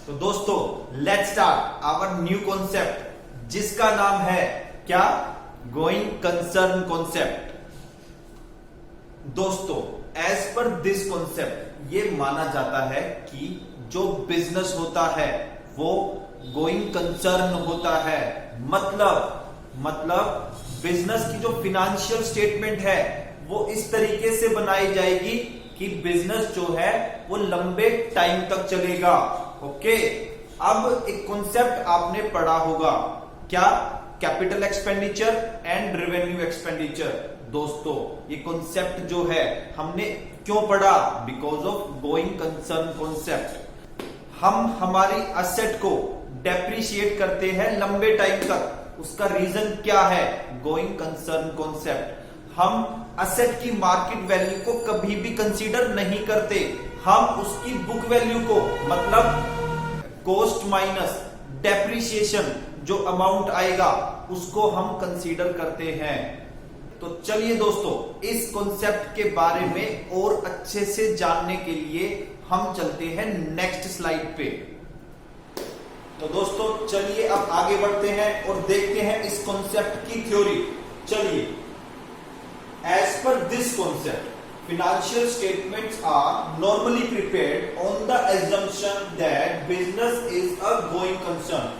तो दोस्तों let's start our new concept जिसका नाम है क्या? Going concern concept. दोस्तों एज पर दिस कॉन्सेप्ट ये माना जाता है कि जो बिजनेस होता है वो गोइंग कंसर्न होता है। मतलब बिजनेस की जो फिनेंशियल स्टेटमेंट है वो इस तरीके से बनाई जाएगी कि बिजनेस जो है वो लंबे टाइम तक चलेगा। ओके, अब एक कॉन्सेप्ट आपने पढ़ा होगा क्या? Capital expenditure and revenue expenditure. दोस्तों ये कॉन्सेप्ट जो है हमने क्यों पढ़ा? Because of going concern concept. हम हमारी असेट को डेप्रिशिएट करते हैं लंबे टाइम तक, उसका रीजन क्या है? Going concern concept. हम असेट की मार्केट वैल्यू को कभी भी कंसीडर नहीं करते, हम उसकी बुक वैल्यू को मतलब कॉस्ट माइनस डेप्रिसिएशन जो अमाउंट आएगा उसको हम कंसीडर करते हैं। तो चलिए दोस्तों इस कॉन्सेप्ट के बारे में और अच्छे से जानने के लिए हम चलते हैं नेक्स्ट स्लाइड पे। तो दोस्तों चलिए अब आगे बढ़ते हैं और देखते हैं इस कॉन्सेप्ट की थ्योरी। चलिए, as per this concept, financial statements are normally prepared on the assumption that business is a going concern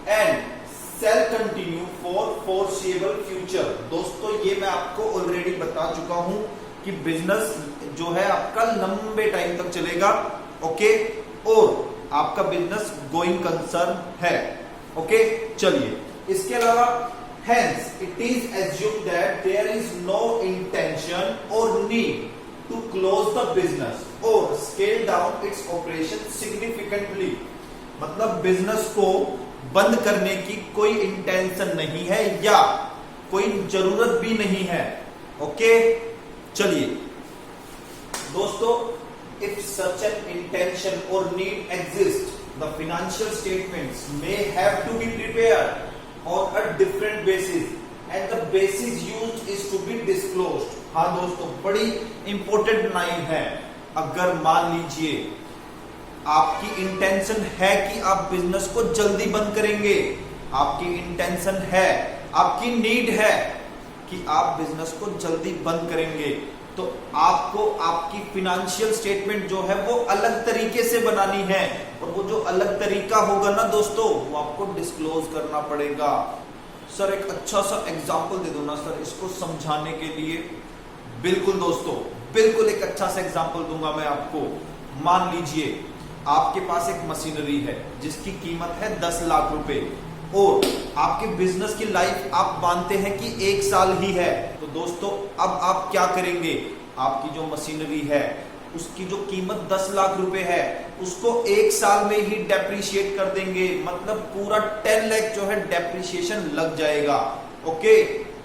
and shall continue for foreseeable future। दोस्तों ये मैं आपको ऑलरेडी बता चुका हूं कि बिजनेस जो है आपका लंबे टाइम तक चलेगा। ओके, और आपका बिजनेस गोइंग कंसर्न है। ओके, चलिए इसके अलावा hence it is assumed that there is no intention or need to close the business or scale down its operation significantly। मतलब बिजनेस को बंद करने की कोई इंटेंशन नहीं है या कोई जरूरत भी नहीं है। ओके, चलिए दोस्तों, if such an intention or need exists, the financial statements may have to be prepared on a different basis and the basis used is to be disclosed। हाँ दोस्तों, बड़ी इंपॉर्टेंट लाइन है। अगर मान लीजिए आपकी इंटेंशन है कि आप बिजनेस को जल्दी बंद करेंगे, आपकी इंटेंशन है, आपकी नीड है कि आप बिजनेस को जल्दी बंद करेंगे, तो आपको आपकी फिनेंशियल स्टेटमेंट जो है वो अलग तरीके से बनानी है और वो जो अलग तरीका होगा ना दोस्तों वो आपको डिस्क्लोज करना पड़ेगा। सर एक अच्छा सा एग्जांपल दे दो ना सर इसको समझाने के लिए। बिल्कुल दोस्तों, बिल्कुल एक अच्छा सा एग्जांपल दूंगा मैं आपको। मान लीजिए आपके पास एक मशीनरी है जिसकी कीमत है 10 लाख रुपए और आपके बिजनेस की लाइफ आप मानते हैं कि 1 साल ही है। तो दोस्तों अब आप क्या करेंगे? आपकी जो मशीनरी है उसकी जो कीमत 10 लाख रुपए है उसको 1 साल में ही डेप्रिशिएट कर देंगे, मतलब पूरा 10 लाख जो है डेप्रिशिएशन लग जाएगा। ओके,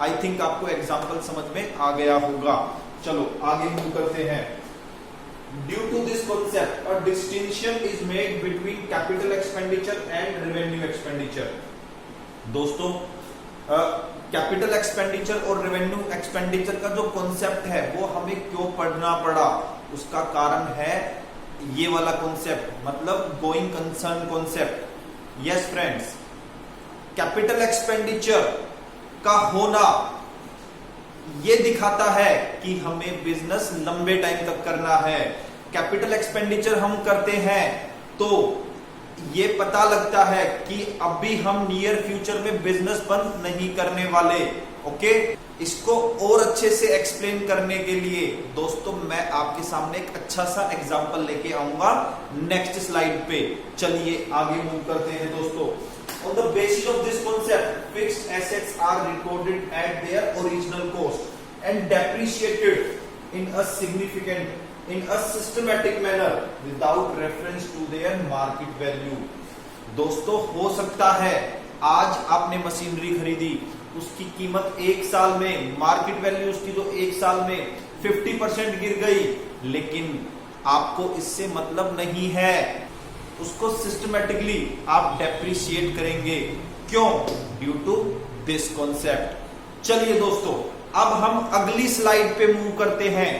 आई थिंक आपको एग्जांपल समझ में आ गया होगा। चलो आगे मूव करते हैं। Due to this concept, a distinction is made between capital expenditure and revenue expenditure। दोस्तों कैपिटल एक्सपेंडिचर और रेवेन्यू एक्सपेंडिचर का जो कॉन्सेप्ट है वो हमें क्यों पढ़ना पड़ा? उसका कारण है ये वाला कॉन्सेप्ट, मतलब going concern concept. Yes friends, capital expenditure का होना ये दिखाता है कि हमें बिजनेस लंबे टाइम तक करना है। कैपिटल एक्सपेंडिचर हम करते हैं तो ये पता लगता है कि अभी हम नियर फ्यूचर में बिजनेस बंद नहीं करने वाले। ओके, इसको और अच्छे से एक्सप्लेन करने के लिए दोस्तों मैं आपके सामने एक अच्छा सा एग्जांपल लेके आऊंगा नेक्स्ट स्लाइड पे। चलिए आगे मूव करते हैं दोस्तों। On the basis of this concept, fixed assets are recorded at their original cost and depreciated in a systematic manner without reference to their market value। दोस्तों हो सकता है आज आपने मशीनरी खरीदी, उसकी कीमत 1 साल में मार्केट वैल्यू उसकी जो 1 साल में 50% गिर गई, लेकिन आपको इससे मतलब नहीं है, उसको सिस्टमेटिकली आप डेप्रिशिएट करेंगे। क्यों? Due to this concept. चलिए दोस्तों अब हम अगली स्लाइड पे मूव करते हैं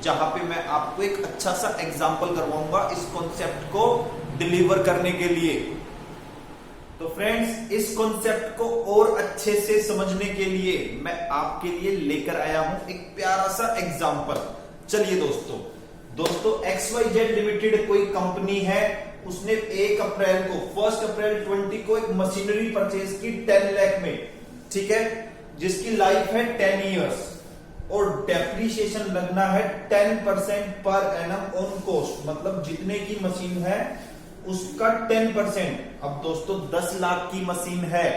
जहां पे मैं आपको एक अच्छा सा एग्जांपल करवाऊंगा इस कॉन्सेप्ट को डिलीवर करने के लिए। तो फ्रेंड्स, इस कॉन्सेप्ट को और अच्छे से समझने के लिए मैं आपके लिए लेकर आया हूं एक प्यारा सा एग्जांपल। चलिए दोस्तों XYZ लिमिटेड कोई कंपनी है, उसने 1 अप्रैल को 1 अप्रैल 20 को एक मशीनरी परचेज की 10 लाख में, ठीक है, जिसकी लाइफ है 10 इयर्स और डेप्रीशिएशन लगना है 10% पर एनम ऑन कॉस्ट, मतलब जितने की मशीन है उसका 10%। अब दोस्तों 10 लाख की मशीन है,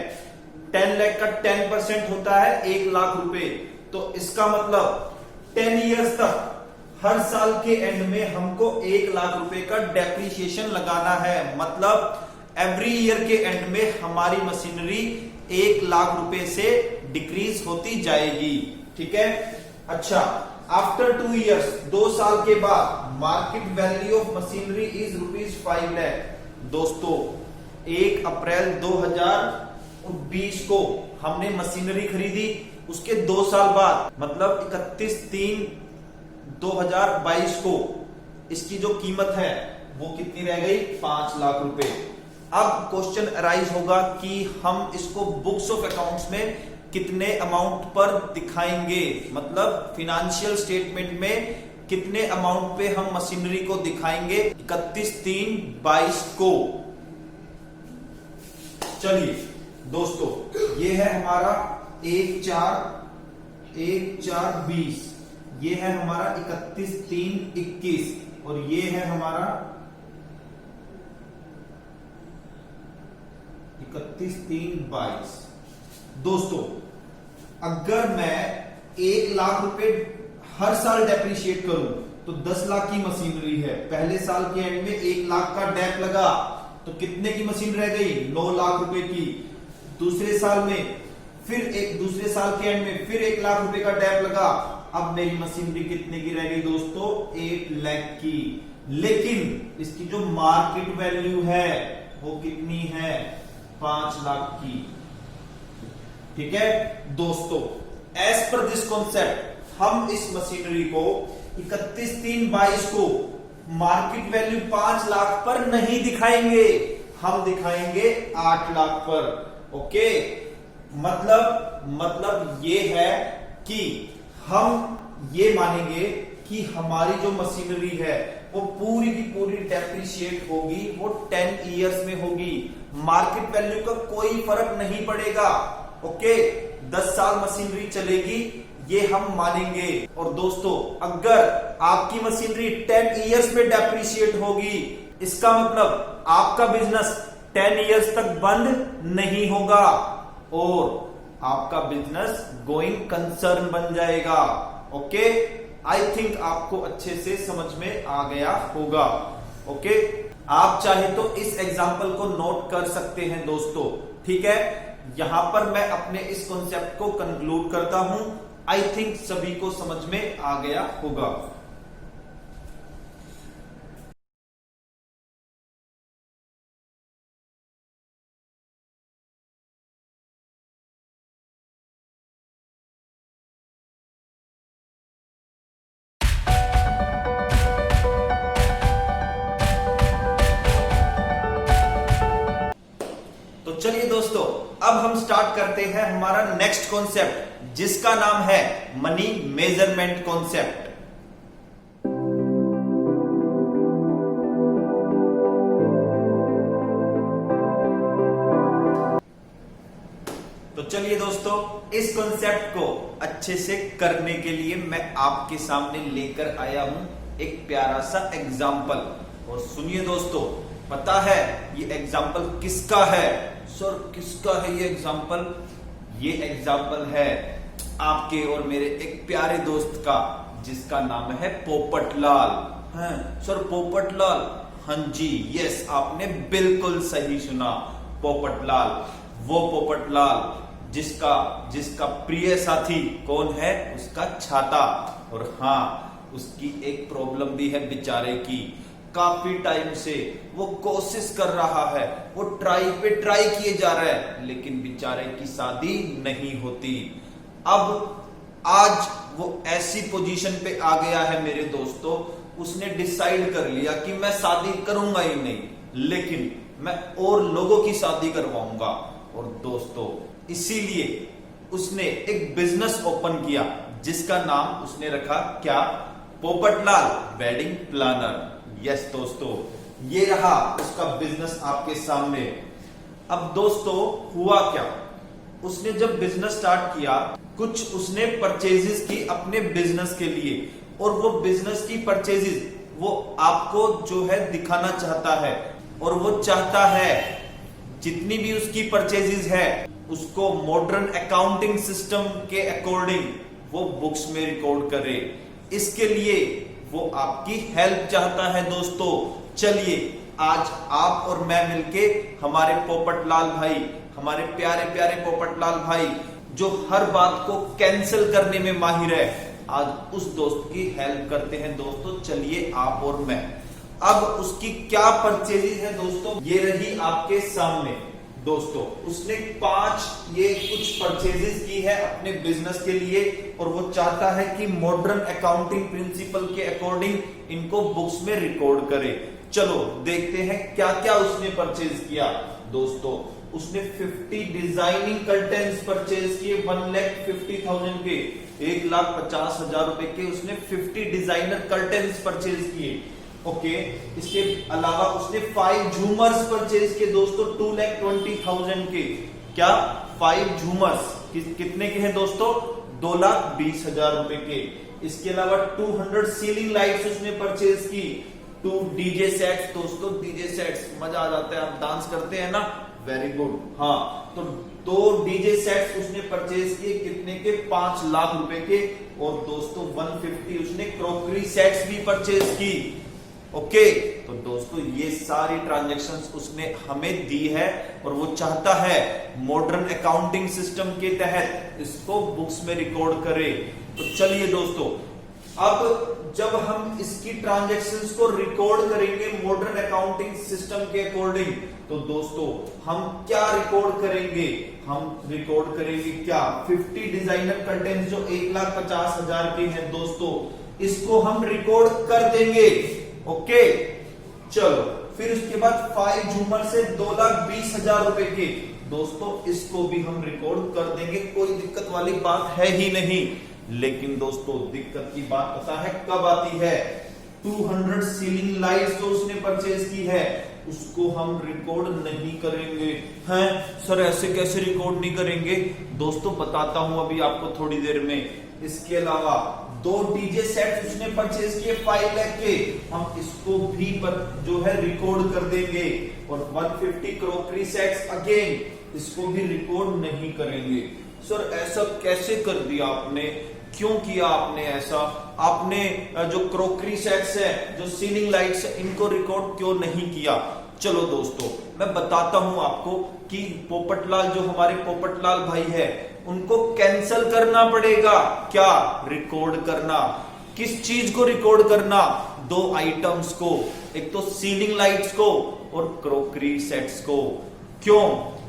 10 लाख का 10% होता है 1 लाख रुपए। तो इसका मतलब 10 इयर्स तक हर साल के एंड में हमको 1 लाख रुपए का डेप्रीशिएशन लगाना है। मतलब एवरी ईयर के एंड में हमारी मशीनरी 1 लाख रुपए से डिक्रीज होती जाएगी, ठीक है। अच्छा, आफ्टर 2 इयर्स, 2 साल के बाद market value of machinery is ₹5 lakh. दोस्तों 1 अप्रैल 2020 को हमने मशीनरी खरीदी, उसके 2 साल बाद मतलब 31/3/2022 को इसकी जो कीमत है वो कितनी रह गई? 5 लाख रुपए। अब क्वेश्चन अराइज होगा कि हम इसको बुक्स ऑफ अकाउंट्स में कितने अमाउंट पर दिखाएंगे, मतलब फिनेंशियल स्टेटमेंट में कितने अमाउंट पे हम मशीनरी को दिखाएंगे 31/3/22 को। चलिए दोस्तों, ये है हमारा 1/4/20, ये है हमारा 31/3/21 और ये है हमारा 31/3/22। दोस्तों अगर मैं 1 लाख रुपए हर साल डेप्रीशिएट करूं तो 10 लाख की मशीनरी है, पहले साल के एंड में 1 लाख का डेप लगा तो कितने की मशीन रह गई? 9 लाख रुपए की। दूसरे साल में फिर दूसरे साल के एंड में फिर 1 लाख रुपए का डेप लगा, अब मेरी मशीनरी कितने की रह गई दोस्तों? 8 लाख की। लेकिन इसकी जो मार्केट वैल्यू है वो कितनी है? 5 लाख की, ठीक है दोस्तों। एज पर दिस कॉन्सेप्ट हम इस मशीनरी को 31/3/22 को मार्केट वैल्यू 5 लाख पर नहीं दिखाएंगे, हम दिखाएंगे 8 लाख पर। ओके, मतलब ये है कि हम ये मानेंगे कि हमारी जो मशीनरी है वो पूरी की पूरी डेप्रीशिएट होगी, वो 10 इयर्स में होगी, मार्केट वैल्यू का कोई फर्क नहीं पड़ेगा। ओके, 10 साल मशीनरी चलेगी, ये हम मानेंगे। और दोस्तों अगर आपकी मशीनरी 10 इयर्स में डेप्रीशिएट होगी, इसका मतलब आपका बिजनेस 10 इयर्स तक बंद नहीं होगा और आपका बिजनेस गोइंग कंसर्न बन जाएगा। ओके, आई थिंक आपको अच्छे से समझ में आ गया होगा। ओके, आप चाहे तो इस एग्जाम्पल को नोट कर सकते हैं दोस्तों, ठीक है। यहां पर मैं अपने इस कॉन्सेप्ट को कंक्लूड करता हूं। आई थिंक सभी को समझ में आ गया होगा। तो चलिए दोस्तों, अब हम स्टार्ट करते हैं हमारा नेक्स्ट कॉन्सेप्ट, जिसका नाम है मनी मेजरमेंट कॉन्सेप्ट। तो चलिए दोस्तों, इस कॉन्सेप्ट को अच्छे से करने के लिए मैं आपके सामने लेकर आया हूं एक प्यारा सा एग्जाम्पल। और सुनिए दोस्तों, पता है ये एग्जाम्पल किसका है? सर किसका है ये एग्जाम्पल? ये एग्जाम्पल है आपके और मेरे एक प्यारे दोस्त का, जिसका नाम है पोपटलाल। हैं सर, पोपटलाल? हाँ जी, यस, आपने बिल्कुल सही सुना, पोपटलाल। वो पोपटलाल जिसका प्रिय साथी कौन है? उसका छाता। और हाँ, उसकी एक प्रॉब्लम भी है बेचारे की, काफी टाइम से वो कोशिश कर रहा है, वो ट्राई पे ट्राई किए जा रहा है, लेकिन बेचारे की शादी नहीं होती। अब आज वो ऐसी पोजीशन पे आ गया है मेरे दोस्तों, उसने डिसाइड कर लिया कि मैं शादी करूंगा ही नहीं, लेकिन मैं और लोगों की शादी करवाऊंगा। और दोस्तों इसीलिए उसने एक बिजनेस ओपन किया जिसका नाम उसने रखा क्या, पोपटलाल वेडिंग प्लानर। यस दोस्तों, ये रहा उसका बिजनेस आपके सामने। अब दोस्तों हुआ क्या, उसने जब बिजनेस स्टार्ट किया, कुछ उसने परचेजेस की अपने बिजनेस के लिए, और वो बिजनेस की परचेजेस वो आपको जो है दिखाना चाहता है, और वो चाहता है जितनी भी उसकी परचेजेस है उसको मॉडर्न अकाउंटिंग सिस्टम के अकॉर्डिंग वो बुक्स में रिकॉर्ड करे। इसके लिए वो आपकी हेल्प चाहता है दोस्तों। चलिए आज आप और मैं मिलके हमारे पोपटलाल भाई, हमारे प्यारे प्यारे पोपटलाल भाई जो हर बात को कैंसिल करने में माहिर है, आज उस दोस्त की हेल्प करते हैं दोस्तों। चलिए आप और मैं, अब उसकी क्या परचेजेस है दोस्तों, ये रही आपके सामने। दोस्तों उसने 5 ये कुछ परचेजेस की है अपने बिजनेस के लिए, और वो चाहता है कि मॉडर्न अकाउंटिंग प्रिंसिपल के अकॉर्डिंग इनको बुक्स में रिकॉर्ड करे। चलो देखते हैं क्या क्या उसने परचेज किया। दोस्तों उसने 50 डिजाइनिंग कर्टेन्स परचेज किए 1,50,000 के, 1,50,000 रुपए के उसने 50 डिजाइनर कर्टेन्स परचेज किए। ओके, इसके अलावा उसने 5 झूमर्स परचेज किए दोस्तों 2,20,000 के। क्या 5 झूमर्स कितने के हैं दोस्तों, 2,20,000 रुपए के। इसके अलावा 200 सीलिंग लाइट्स उसने परचेज की, 2 डीजे सेट्स दोस्तों, डीजे सेट्स मजा आ जाता है, आप डांस करते हैं ना, वेरी गुड। हाँ, तो 2 डीजे सेट्स उसने परचेज किए कितने के, 5 लाख रुपए के। और दोस्तों 150 उसने क्रॉकरी सेट्स भी परचेज की। ओके, तो दोस्तों ये सारी ट्रांजैक्शंस उसने हमें दी है, और वो चाहता है मॉडर्न अकाउंटिंग सिस्टम के तहत इसको बुक्स में रिकॉर्ड करे। तो चलिए दोस्तों, अब जब हम इसकी ट्रांजैक्शंस को रिकॉर्ड करेंगे मॉडर्न अकाउंटिंग सिस्टम के अकॉर्डिंग, तो दोस्तों हम क्या रिकॉर्ड करेंगे, हम रिकॉर्ड करेंगे क्या, 50 डिजाइनर कर्टेन्स जो 1,50,000 के हैं दोस्तों, इसको हम रिकॉर्ड कर देंगे। ओके, चलो फिर उसके बाद 5 झूमर से 2,20,000 रुपए के दोस्तों, इसको भी हम रिकॉर्ड कर देंगे, कोई दिक्कत वाली बात है ही नहीं। लेकिन दोस्तों दिक्कत की बात पता है कब आती है, 200 सीलिंग लाइट्स जो उसने परचेज की है उसको हम रिकॉर्ड नहीं करेंगे। हैं सर, ऐसे कैसे रिकॉर्ड नहीं करेंगे दोस्तों, बताता हूं अभी आपको थोड़ी देर में। इसके अलावा 2 डीजे सेट उसने परचेज किए 5 लाख के, हम इसको भी जो है रिकॉर्ड कर देंगे। और 150 क्रॉकरी सेट्स अगेन, इसको भी रिकॉर्ड नहीं करेंगे। सर ऐसा कैसे कर दिया आपने, क्यों किया आपने ऐसा, आपने जो क्रॉकरी सेट्स है, जो सीलिंग लाइट्स है, इनको रिकॉर्ड क्यों नहीं किया। चलो दोस्तों मैं बताता हूं आपको कि पोपटलाल जो हमारे पोपटलाल भाई है उनको कैंसल करना पड़ेगा। क्या रिकॉर्ड करना, किस चीज को रिकॉर्ड करना, 2 आइटम्स को, एक तो सीलिंग लाइट्स को और क्रॉकरी सेट्स को। क्यों,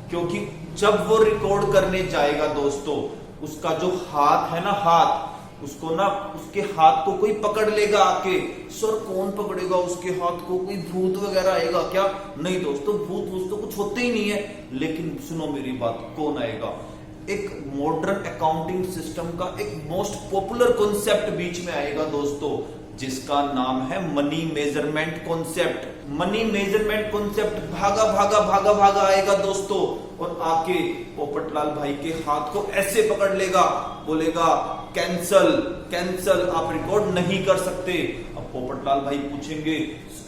क्योंकि जब वो रिकॉर्ड करने जाएगा दोस्तों, उसका जो हाथ है ना, हाथ उसको ना, उसके हाथ को कोई पकड़ लेगा आके। सर कौन पकड़ेगा उसके हाथ को, कोई भूत वगैरह आएगा क्या, नहीं दोस्तों, भूत तो कुछ होते ही नहीं है। लेकिन सुनो मेरी बात, कौन आएगा, एक मॉडर्न अकाउंटिंग सिस्टम का एक मोस्ट पॉपुलर कॉन्सेप्ट बीच में आएगा दोस्तों, जिसका नाम है money measurement concept. Money measurement concept भागा भागा भागा भागा आएगा दोस्तों, और आके पोपटलाल भाई के हाथ को ऐसे पकड़ लेगा, बोलेगा कैंसल कैंसल, आप रिकॉर्ड नहीं कर सकते। अब पोपटलाल भाई पूछेंगे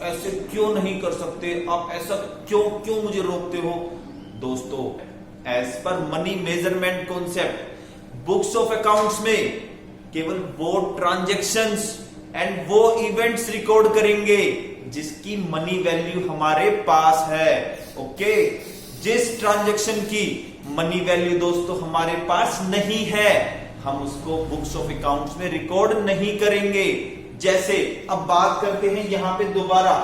ऐसे क्यों नहीं कर सकते, आप ऐसा क्यों मुझे रोकते हो। दोस्तों as per money measurement concept, books of accounts में केवल वो ट्रांजैक्शंस एंड वो इवेंट्स रिकॉर्ड करेंगे जिसकी मनी वैल्यू हमारे पास है। ओके, जिस ट्रांजैक्शन की मनी वैल्यू दोस्तों हमारे पास नहीं है, हम उसको बुक्स ऑफ अकाउंट्स में रिकॉर्ड नहीं करेंगे। जैसे अब बात करते हैं यहां पे दोबारा,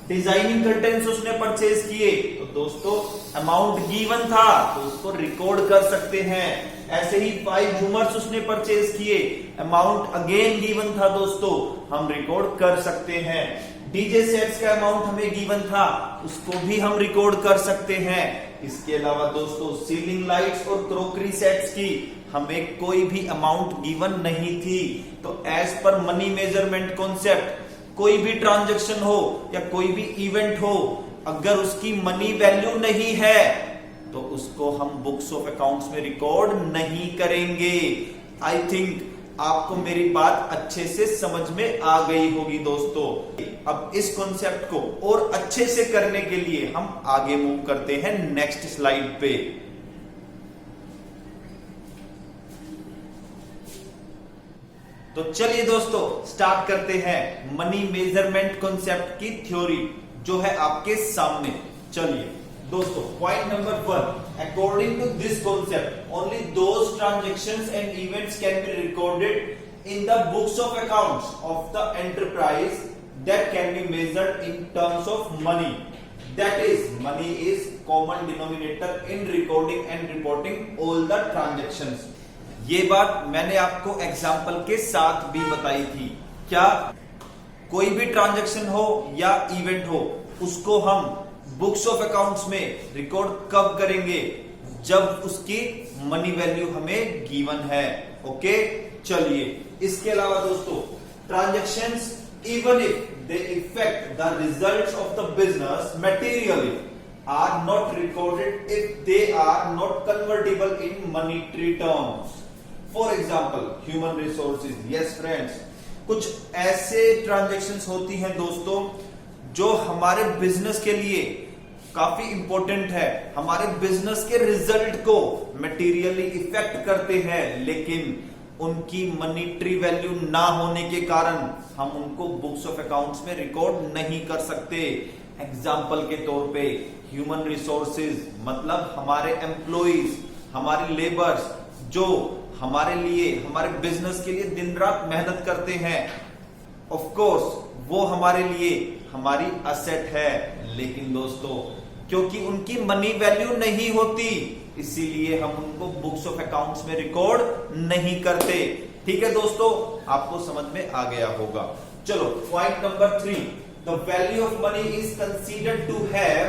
डिजाइनिंग कर्टेन्स उसने परचेज किए, तो दोस्तों अमाउंट गिवन था तो उसको रिकॉर्ड कर सकते हैं। ऐसे ही 5 झूमर्स उसने परचेज किए, अमाउंट अगेन गिवन था दोस्तों, हम रिकॉर्ड कर सकते हैं। डीजे सेट्स का अमाउंट हमें गिवन था, उसको भी हम रिकॉर्ड कर सकते हैं। इसके अलावा दोस्तों सीलिंग लाइट्स और क्रोकरी सेट्स की हमें कोई भी अमाउंट गिवन नहीं थी। तो as per money measurement concept कोई भी ट्रांजैक्शन हो या कोई भी इवेंट हो, अगर उसकी मनी वैल्यू नहीं है तो उसको हम बुक्स ऑफ अकाउंट्स में रिकॉर्ड नहीं करेंगे। आई थिंक आपको मेरी बात अच्छे से समझ में आ गई होगी दोस्तों। अब इस कॉन्सेप्ट को और अच्छे से करने के लिए हम आगे मूव करते हैं नेक्स्ट स्लाइड पे। तो चलिए दोस्तों स्टार्ट करते हैं मनी मेजरमेंट कॉन्सेप्ट की थ्योरी जो है आपके सामने। चलिए दोस्तों, point number 1, according to this concept only those transactions and events can be recorded in the books of accounts of the enterprise that can be measured in terms of money. That is money is common denominator in recording and reporting all the transactions. ये बात मैंने आपको example के साथ भी बताई थी। क्या कोई भी ट्रांजैक्शन हो या इवेंट हो, उसको हम बुक्स ऑफ अकाउंट्स में रिकॉर्ड कब करेंगे? जब उसकी मनी वैल्यू हमें गिवन है। ओके, चलिए इसके अलावा दोस्तों transactions even if they affect the results of the business materially are not recorded if they are not convertible in monetary terms. For example human resources. Yes friends, कुछ ऐसे transactions होती हैं दोस्तों जो हमारे बिजनेस के लिए काफी इंपॉर्टेंट है, हमारे बिजनेस के रिजल्ट को मटेरियली इफेक्ट करते हैं, लेकिन उनकी मनीटरी वैल्यू ना होने के कारण हम उनको बुक्स ऑफ अकाउंट्स में रिकॉर्ड नहीं कर सकते। एग्जाम्पल के तौर पे ह्यूमन रिसोर्सेज मतलब हमारे एम्प्लॉइज, हमारे लेबर्स जो हमारे लिए, हमारे बिजनेस के लिए दिन रात मेहनत करते हैं। ऑफ कोर्स वो हमारे लिए हमारी असेट है, लेकिन दोस्तों क्योंकि उनकी मनी वैल्यू नहीं होती, इसीलिए हम उनको बुक्स ऑफ अकाउंट्स में रिकॉर्ड नहीं करते। ठीक है दोस्तों, आपको समझ में आ गया होगा। चलो point number 3, the value of money is considered to have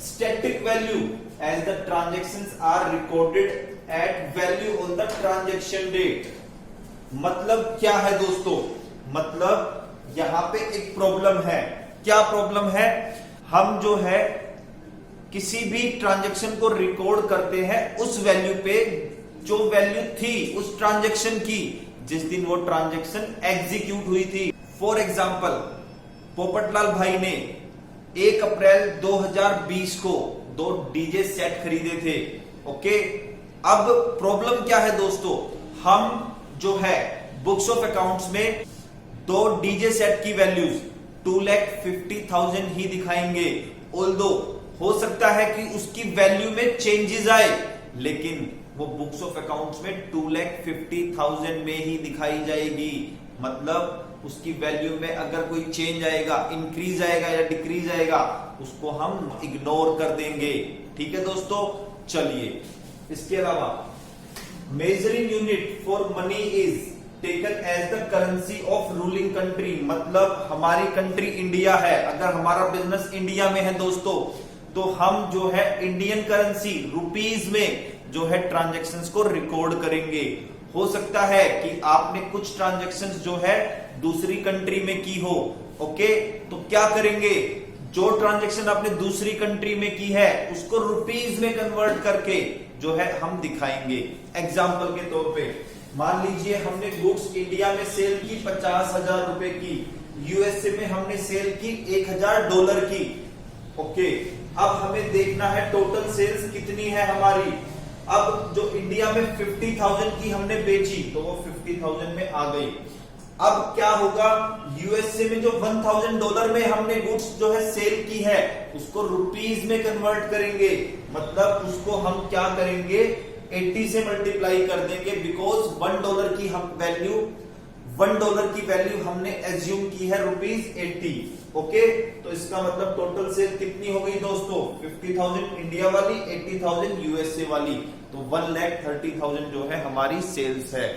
static value as the transactions are recorded at value on the transaction date. मतलब क्या है दोस्तों? मतलब यहां पे एक प्रॉब्लम है। क्या प्रॉब्लम है? हम जो है किसी भी ट्रांजैक्शन को रिकॉर्ड करते हैं उस वैल्यू पे जो वैल्यू थी उस ट्रांजैक्शन की जिस दिन वो ट्रांजैक्शन एग्जीक्यूट हुई थी। फॉर एग्जाम्पल पोपटलाल भाई ने 1 अप्रैल 2020 को 2 डीजे सेट खरीदे थे। ओके, अब प्रॉब्लम क्या है दोस्तों? हम जो है बुक्स ऑफ अकाउंट्स में 2 डीजे सेट की वैल्यूज 2,50,000 ही दिखाएंगे। ऑल्दो हो सकता है कि उसकी वैल्यू में चेंजेस आए, लेकिन वो बुक्स ऑफ अकाउंट्स में 2,50,000 में ही दिखाई जाएगी। मतलब उसकी वैल्यू में अगर कोई चेंज आएगा, इंक्रीज आएगा या डिक्रीज आएगा, उसको हम इग्नोर कर देंगे। ठीक है दोस्तों, चलिए इसके अलावा measuring unit for money is taken as the currency of ruling country. मतलब हमारी कंट्री इंडिया है, अगर हमारा बिजनेस इंडिया में है दोस्तों, तो हम जो है इंडियन करेंसी रुपीज में जो है ट्रांजैक्शंस को रिकॉर्ड करेंगे। हो सकता है कि आपने कुछ ट्रांजैक्शंस जो है दूसरी कंट्री में की हो। ओके, तो क्या करेंगे? जो ट्रांजैक्शन आपने दूसरी कंट्री में की है उसको रुपीज में कन्वर्ट करके जो है हम दिखाएंगे। एग्जाम्पल के तौर पे मान लीजिए हमने गुड्स इंडिया में सेल की 50,000 रुपए की, यूएसए में हमने सेल की $1,000 की। ओके, अब हमें देखना है टोटल सेल्स कितनी है हमारी। अब जो इंडिया में 50,000 की हमने बेची तो वो 50,000 में आ गई। अब क्या होगा? यूएसए में जो $1,000 में हमने गुड्स जो है सेल की है उसको रुपीज में कन्वर्ट करेंगे। मतलब उसको हम क्या करेंगे? 80 से मल्टीप्लाई कर देंगे, बिकॉज $1 की हम वैल्यू $1 की वैल्यू हमने एज्यूम की है ₹80। ओके, तो इसका मतलब टोटल सेल कितनी हो गई दोस्तों? 50,000 इंडिया वाली, 80,000 यूएसए वाली, तो 1,30,000 जो है हमारी सेल्स है।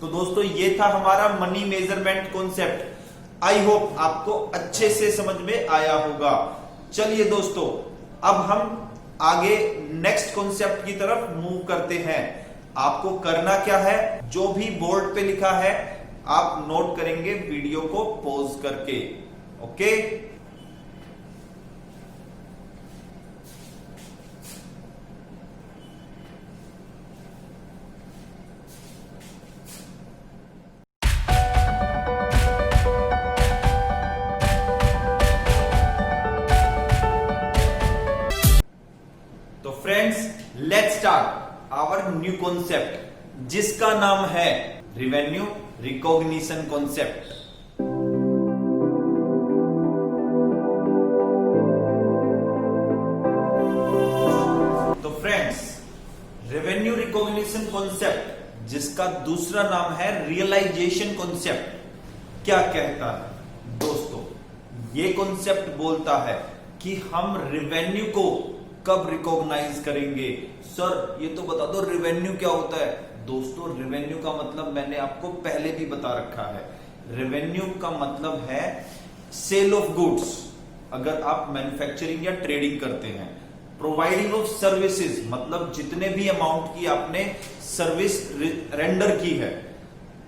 तो दोस्तों ये था हमारा money measurement concept. I hope आपको अच्छे से समझ में आया होगा। चलिए दोस्तों, अब हम आगे नेक्स्ट कॉन्सेप्ट की तरफ मूव करते हैं। आपको करना क्या है, जो भी बोर्ड पे लिखा है आप नोट करेंगे वीडियो को पॉज करके। ओके, तो friends, let's start our new concept जिसका नाम है रेवेन्यू रिकॉग्निशन कॉन्सेप्ट। तो फ्रेंड्स, रेवेन्यू रिकॉग्निशन कॉन्सेप्ट जिसका दूसरा नाम है रियलाइजेशन कॉन्सेप्ट क्या कहता है दोस्तों? ये कॉन्सेप्ट बोलता है कि हम रेवेन्यू को कब रिकॉग्नाइज करेंगे। सर ये तो बता दो रेवेन्यू क्या होता है। दोस्तों, रेवेन्यू का मतलब मैंने आपको पहले भी बता रखा है। रेवेन्यू का मतलब है सेल ऑफ गुड्स, अगर आप मैन्युफैक्चरिंग या ट्रेडिंग करते हैं। प्रोवाइडिंग ऑफ सर्विसेज, मतलब जितने भी अमाउंट की आपने सर्विस रेंडर की है,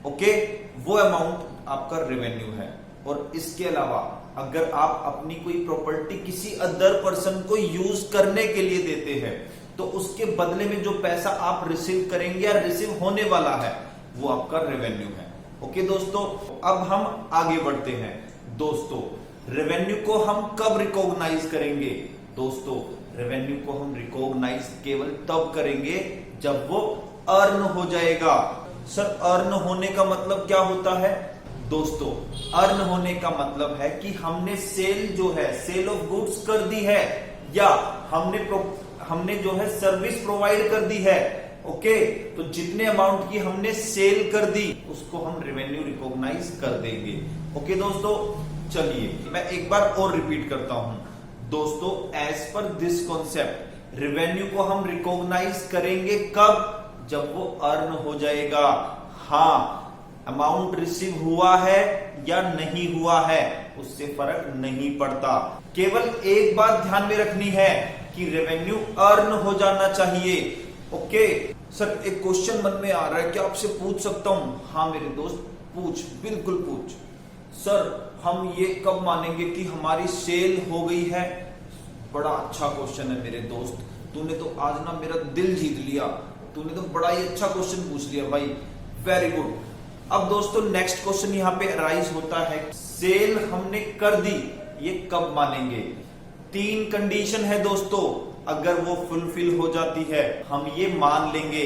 ओके, वो अमाउंट आपका रेवेन्यू है। और इसके अलावा अगर आप अपनी कोई प्रॉपर्टी किसी अदर पर्सन को यूज करने के लिए देते हैं तो उसके बदले में जो पैसा आप रिसीव करेंगे या रिसीव होने वाला है वो आपका रेवेन्यू है। ओके दोस्तों, अब हम आगे बढ़ते हैं। दोस्तों, रेवेन्यू को हम कब रिकॉग्नाइज करेंगे? दोस्तों, रेवेन्यू को हम रिकॉग्नाइज केवल तब करेंगे जब वो अर्न हो जाएगा। सर अर्न होने का मतलब क्या होता है? दोस्तों, अर्न होने का मतलब है कि हमने सेल जो है, सेल ऑफ गुड्स कर दी है, या हमने जो है सर्विस प्रोवाइड कर दी है। ओके, तो जितने अमाउंट की हमने सेल कर दी उसको हम रेवेन्यू रिकॉग्नाइज कर देंगे। ओके दोस्तों, चलिए मैं एक बार और रिपीट करता हूं। दोस्तों, as per this concept revenue को हम रिकॉग्नाइज करेंगे कब? जब वो अर्न हो जाएगा। हाँ, अमाउंट रिसीव हुआ है या नहीं हुआ है उससे फर्क नहीं पड़ता। केवल एक बात ध्यान में रखनी है कि रेवेन्यू अर्न हो जाना चाहिए। ओके सर, एक क्वेश्चन मन में आ रहा है, क्या आपसे पूछ सकता हूं? हाँ मेरे दोस्त, पूछ, बिल्कुल पूछ। सर हम ये कब मानेंगे कि हमारी सेल हो गई है? बड़ा अच्छा क्वेश्चन है मेरे दोस्त, तूने तो आज ना मेरा दिल जीत लिया। तूने तो बड़ा ही अच्छा क्वेश्चन पूछ लिया भाई, वेरी गुड। अब दोस्तों नेक्स्ट क्वेश्चन यहाँ पे अराइज होता है, सेल हमने कर दी, ये कब मानेंगे? 3 कंडीशन है दोस्तों, अगर वो फुलफिल हो जाती है हम ये मान लेंगे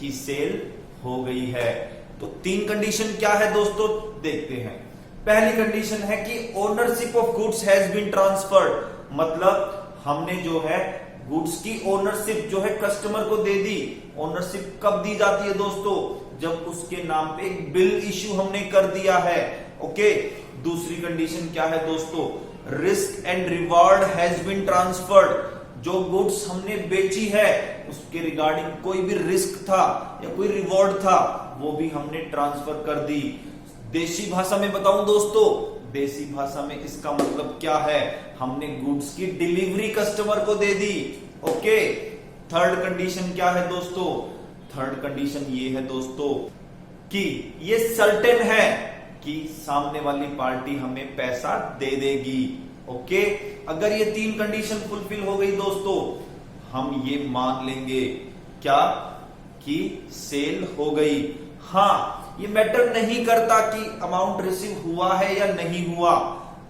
कि सेल हो गई है। तो 3 कंडीशन क्या है दोस्तों, देखते हैं। पहली कंडीशन है कि ownership of goods has been transferred, मतलब हमने जो है गुड्स की ओनरशिप जो है कस्टमर को दे दी। ओनरशिप कब दी जाती है दोस्तों? जब उसके नाम पे एक बिल इश्यू हमने कर दिया है। ओके, दूसरी कंडीशन क्या है दोस्तों? Risk and reward has been transferred, जो गुड्स हमने बेची है उसके रिगार्डिंग कोई भी रिस्क था या कोई रिवॉर्ड था वो भी हमने ट्रांसफर कर दी। देसी भाषा में बताऊं दोस्तों, देसी भाषा में इसका मतलब क्या है? हमने गुड्स की डिलीवरी कस्टमर को दे दी। ओके, थर्ड कंडीशन क्या है दोस्तों? थर्ड कंडीशन ये है दोस्तों कि ये सर्टेन है कि सामने वाली पार्टी हमें पैसा दे देगी। ओके, अगर ये 3 कंडीशन फुलफिल हो गई दोस्तों, हम ये मान लेंगे क्या कि सेल हो गई। हाँ, ये मैटर नहीं करता कि अमाउंट रिसीव हुआ है या नहीं हुआ।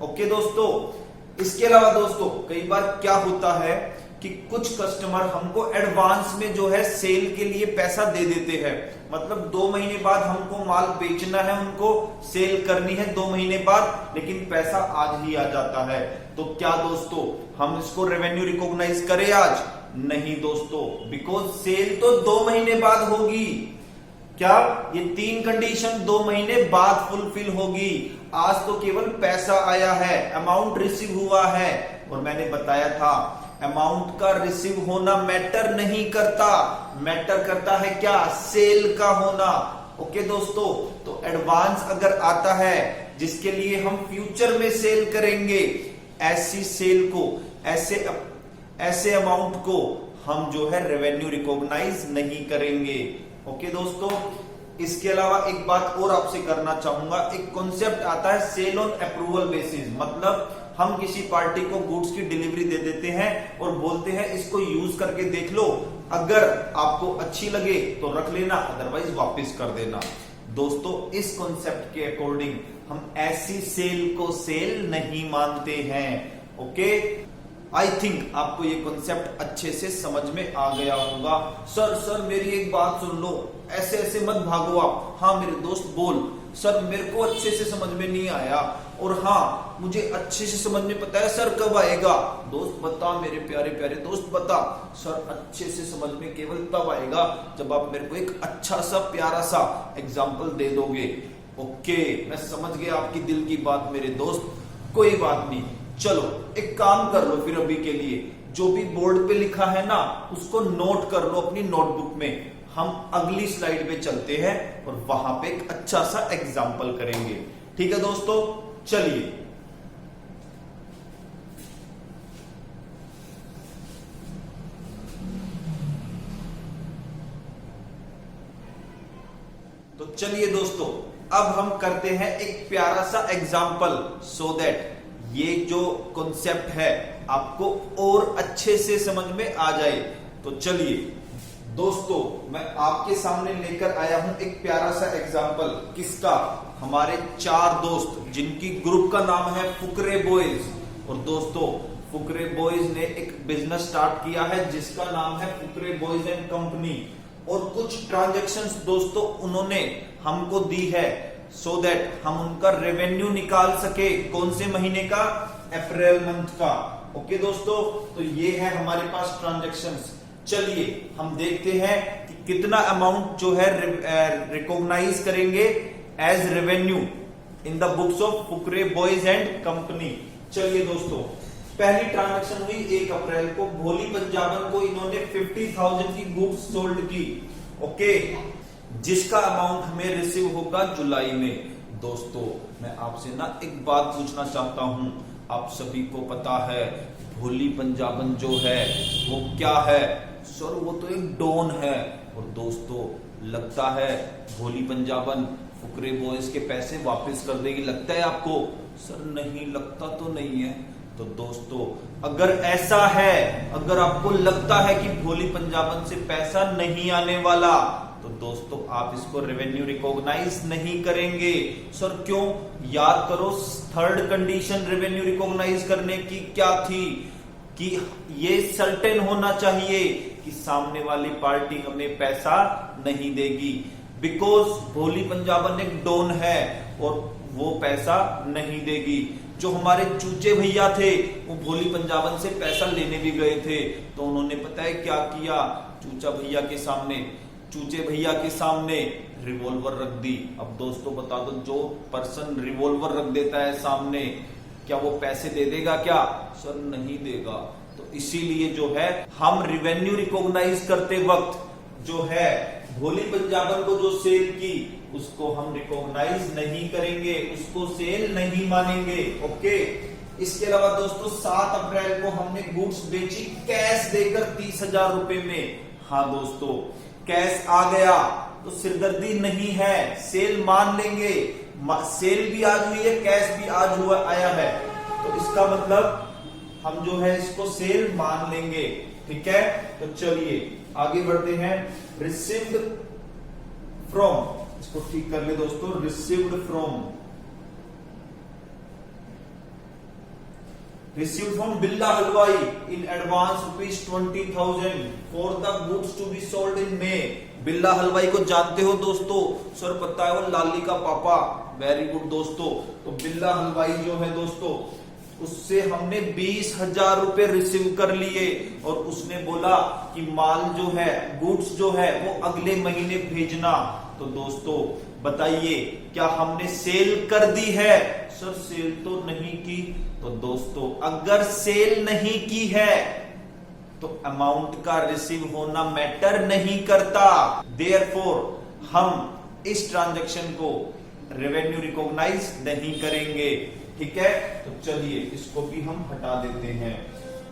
ओके दोस्तों, इसके अलावा दोस्तों कई बार क्या होता है कि कुछ कस्टमर हमको एडवांस में जो है सेल के लिए पैसा दे देते हैं, मतलब 2 महीने बाद हमको माल बेचना है, उनको सेल करनी है 2 महीने बाद, लेकिन पैसा आज ही आ जाता है। तो क्या दोस्तों हम इसको रेवेन्यू रिकॉग्नाइज करें आज? नहीं दोस्तों, बिकॉज सेल तो 2 महीने बाद होगी। क्या ये 3 कंडीशन 2 महीने बाद फुलफिल होगी? आज तो केवल पैसा आया है, अमाउंट रिसीव हुआ है। और मैंने बताया था अमाउंट का रिसीव होना मैटर नहीं करता, मैटर करता है क्या? सेल का होना। ओके दोस्तों, तो एडवांस अगर आता है जिसके लिए हम फ्यूचर में सेल करेंगे, ऐसी सेल को, ऐसे अमाउंट को हम जो है रेवेन्यू रिकॉग्नाइज नहीं करेंगे। ओके दोस्तों, इसके अलावा एक बात और आपसे करना चाहूंगा, एक कॉन्सेप्ट आता है सेल ऑन अप्रूवल बेसिस, मतलब हम किसी पार्टी को गुड्स की डिलीवरी दे देते हैं और बोलते हैं इसको यूज करके देख लो, अगर आपको अच्छी लगे तो रख लेना, अदरवाइज वापस कर देना। दोस्तों, इस कॉन्सेप्ट के अकॉर्डिंग हम ऐसी सेल को सेल नहीं मानते हैं। ओके, आई थिंक आपको ये कॉन्सेप्ट अच्छे से समझ में आ गया होगा। सर मेरी एक बात सुन लो, ऐसे ऐसे मत भागो आप। हाँ मेरे दोस्त बोल। सर मेरे को अच्छे से समझ में नहीं आया, और हाँ मुझे अच्छे से समझ में पता है सर कब आएगा। दोस्त बता, मेरे प्यारे प्यारे दोस्त बता। सर अच्छे से समझ में केवल तब आएगा जब आप मेरे को एक अच्छा सा प्यारा सा एग्जाम्पल दे दोगे। ओके, मैं समझ गया आपकी दिल की बात मेरे दोस्त, कोई बात नहीं। चलो एक काम कर लो फिर, अभी के लिए जो भी बोर्ड पे लिखा है ना उसको नोट कर लो अपनी नोटबुक में। हम अगली स्लाइड पे चलते हैं और वहां पे एक अच्छा सा एग्जाम्पल करेंगे। ठीक है दोस्तों, चलिए। तो चलिए दोस्तों, अब हम करते हैं एक प्यारा सा एग्जाम्पल, सो दैट ये जो कॉन्सेप्ट है आपको और अच्छे से समझ में आ जाए। तो चलिए दोस्तों, मैं आपके सामने लेकर आया हूं एक प्यारा सा एग्जाम्पल। किसका? हमारे 4 दोस्त जिनकी ग्रुप का नाम है फुकरे बॉयज। और दोस्तों, फुकरे बॉयज ने एक बिजनेस स्टार्ट किया है जिसका नाम है फुकरे बॉयज एंड कंपनी। और कुछ ट्रांजैक्शंस दोस्तों उन्होंने हमको दी है सो दैट हम उनका रेवेन्यू निकाल सके। कौन से महीने का? अप्रैल मंथ का। ओके दोस्तों, तो ये है हमारे पास ट्रांजैक्शंस। चलिए हम देखते हैं कि कितना अमाउंट जो है रिकॉग्नाइज करेंगे as revenue in the books of Fukrey boys and company. चलिए दोस्तों, पहली ट्रांजैक्शन हुई 1 अप्रैल को। भोली पंजाबन को इन्होंने 50,000 की गुड्स सोल्ड की। ओके, जिसका अमाउंट हमें रिसीव होगा जुलाई में। दोस्तों, मैं आपसे ना एक बात पूछना चाहता हूं। आप सभी को पता है भोली पंजाबन जो है वो क्या है? सर वो तो एक डॉन है। और दोस्तों, लगता है भोली पंजाबन फुकरे बॉयज के पैसे वापस कर देगी, लगता है आपको? सर नहीं, लगता तो नहीं है। तो दोस्तों, अगर ऐसा है, अगर आपको लगता है कि भोली पंजाबन से पैसा नहीं आने वाला, तो दोस्तों आप इसको रेवेन्यू रिकॉग्नाइज नहीं करेंगे। सर क्यों? याद करो, थर्ड कंडीशन रेवेन्यू रिकॉग्नाइज करने की क्या थी कि ये सर्टेन होना चाहिए कि सामने वाली पार्टी हमें पैसा नहीं देगी। बिकॉज भोली पंजाबन एक डॉन है और वो पैसा नहीं देगी। जो हमारे चूचे भैया थे वो भोली पंजाबन से पैसा लेने भी गए थे, तो उन्होंने पता है क्या किया? चूचे भैया के सामने रिवॉल्वर रख दी। अब दोस्तों बता दो, जो पर्सन रिवॉल्वर रख देता है सामने, क्या वो पैसे दे देगा क्या? सर नहीं देगा। तो इसीलिए जो है हम रेवेन्यू रिकॉग्नाइज करते वक्त जो है भोली पंजाबन को जो सेल की उसको हम रिकॉग्नाइज नहीं करेंगे, उसको सेल नहीं मानेंगे। ओके, इसके अलावा दोस्तों 7 अप्रैल को हमने गुड्स बेची कैश देकर 30,000 रुपए में। हाँ दोस्तों, कैश आ गया तो सिरदर्दी नहीं है, सेल मान लेंगे। सेल भी आज हुई है, कैश भी आज हुआ आया है, तो इसका मतलब हम जो है इसको सेल मान लेंगे। ठीक है, तो चलिए आगे बढ़ते हैं। रिसीव्ड फ्रॉम, इसको ठीक कर ले दोस्तों, received from Billa Halwai in advance ₹20,000 for the goods to be sold in May. Billa Halwai को जानते हो दोस्तों? सर पता है, वो लाली का पापा। वेरी गुड दोस्तों। तो बिल्ला हलवाई जो है दोस्तों, उससे हमने 20,000 रुपए रिसीव कर लिए और उसने बोला कि माल जो है, गुड्स जो है वो अगले महीने भेजना। तो दोस्तों बताइए, क्या हमने सेल कर दी है? सर सेल तो नहीं की। तो दोस्तों अगर सेल नहीं की है तो अमाउंट का रिसीव होना मैटर नहीं करता। देयरफॉर हम इस ट्रांजैक्शन को रेवेन्यू रिकॉग्नाइज नहीं करेंगे। ठीक है, तो चलिए इसको भी हम हटा देते हैं।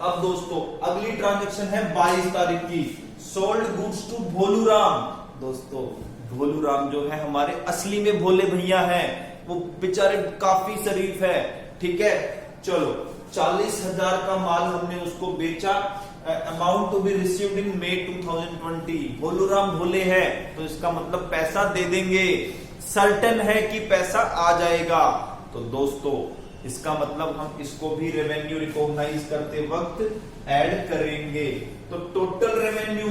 अब दोस्तों अगली ट्रांजेक्शन है 22 तारीख की, सोल्ड गुड्स टू भोलूराम। दोस्तों भोलूराम जो है हमारे असली में भोले भैया हैं, वो बेचारे काफी शरीफ है। ठीक है, चलो 40,000 का माल हमने उसको बेचा। Amount to be received in May 2020। Bholuram भोले है तो इसका मतलब पैसा दे देंगे, सर्टेन है कि पैसा आ जाएगा। तो दोस्तों इसका मतलब हम इसको भी रेवेन्यू रिकॉग्नाइज करते वक्त ऐड करेंगे। तो टोटल रेवेन्यू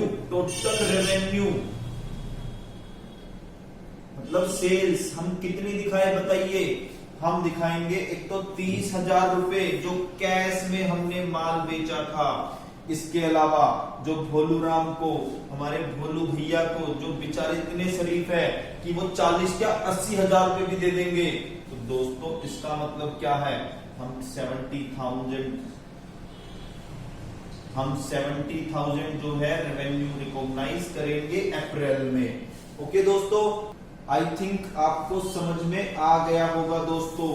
मतलब सेल्स हम कितनी दिखाए बताइए। हम दिखाएंगे एक तो 30,000 रुपए जो कैश में हमने माल बेचा था। इसके अलावा जो भोलूराम को, हमारे भोलू भैया को, जो बेचारे इतने शरीफ है कि वो 40 या 80,000 रुपए भी दे देंगे। तो दोस्तों इसका मतलब क्या है, हम 70,000 जो है रेवेन्यू रिकॉग्नाइज करेंगे अप्रैल में। ओके दोस्तों, आई थिंक आपको समझ में आ गया होगा दोस्तों।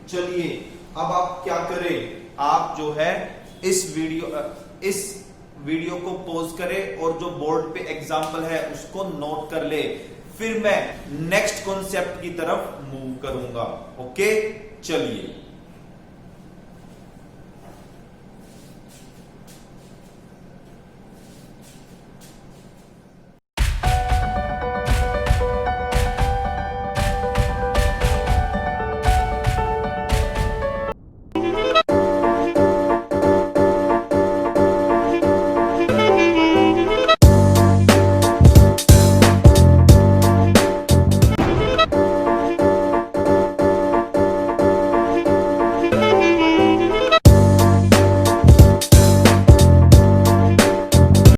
चलिए अब आप क्या करें, आप जो है इस वीडियो को पॉज करें और जो बोर्ड पे एग्जाम्पल है उसको नोट कर ले, फिर मैं नेक्स्ट कॉन्सेप्ट की तरफ मूव करूंगा। ओके चलिए।